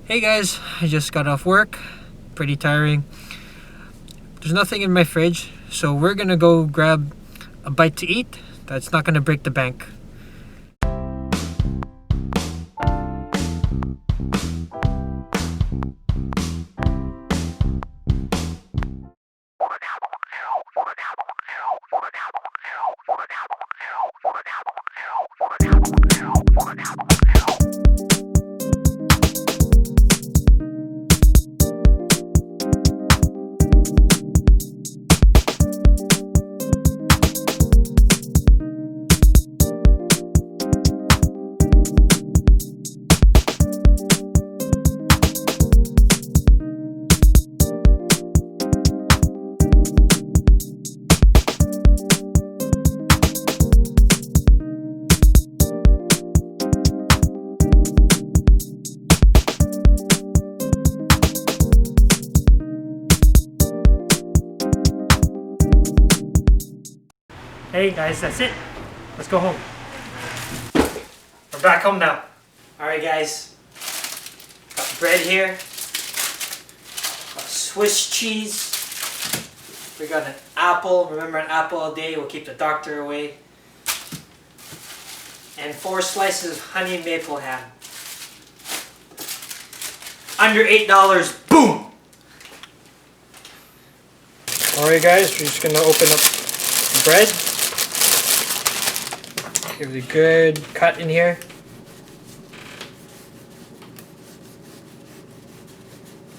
Hey guys, I just got off work. Pretty tiring. There's nothing in my fridge, so we're gonna go grab a bite to eat that's not gonna break the bank. Hey guys, that's it. Let's go home. We're back home now. Alright guys, got bread here, got Swiss cheese, we got an apple. Remember, an apple a day will keep the doctor away, and 4 slices of honey maple ham. Under $8, boom! Alright guys, we're just gonna open up the bread. Give it a good cut in here.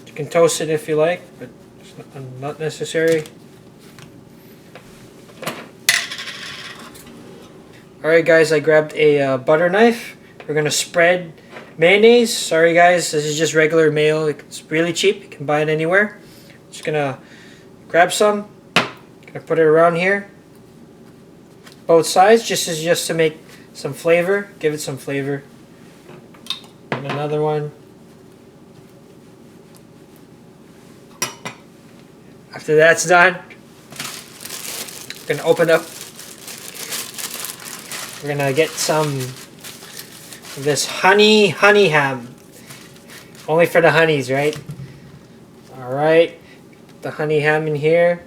You can toast it if you like, but it's not necessary. Alright guys, I grabbed a butter knife. We're going to spread mayonnaise. Sorry guys, this is just regular mayo. It's really cheap. You can buy it anywhere. Just going to grab some. Going to put it around here. Both sides, just to make some flavor. Give it some flavor. And another one. After that's done, we're gonna open up. We're gonna get some of this honey ham. Only for the honeys, right? Alright. The honey ham in here.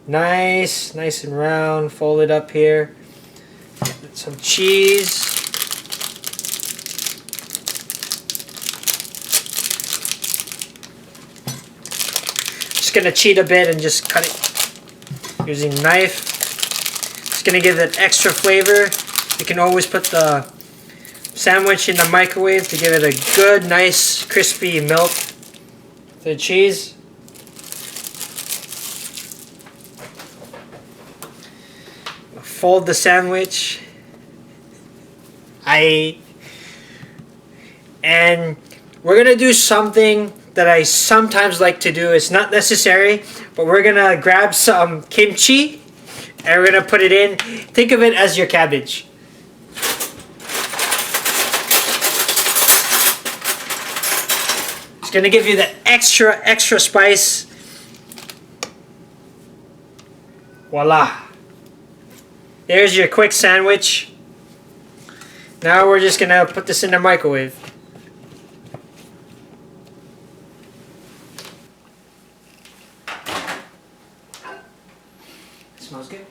Nice and round. Fold it up here. Get some cheese. Just gonna cheat a bit and just cut it using a knife. It's gonna give it extra flavor. You can always put the sandwich in the microwave to give it a good, nice, crispy melt. The cheese. Fold the sandwich. And we're gonna do something that I sometimes like to do. It's not necessary, but we're gonna grab some kimchi and we're gonna put it in. Think of it as your cabbage. It's gonna give you the extra spice. Voila. There's your quick sandwich. Now we're just gonna put this in the microwave. It smells good.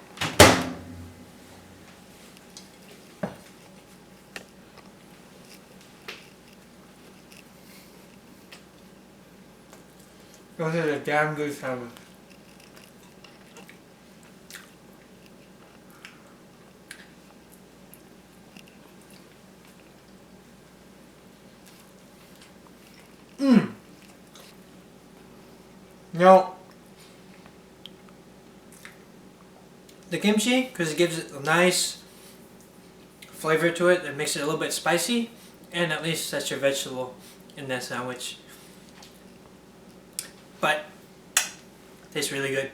Those are a damn good sandwich. No. The kimchi, because it gives it a nice flavor to it that makes it a little bit spicy, and at least that's your vegetable in that sandwich. But it tastes really good.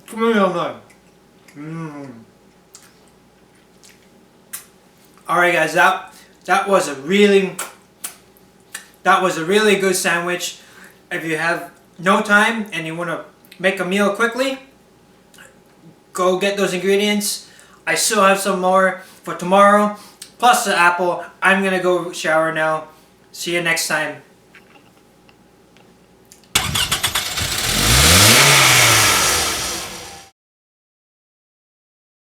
Come on. Alright guys, that was a really good sandwich. If you have no time and you want to make a meal quickly, go get those ingredients. I still have some more for tomorrow, plus the apple. I'm gonna go shower now. See you next time.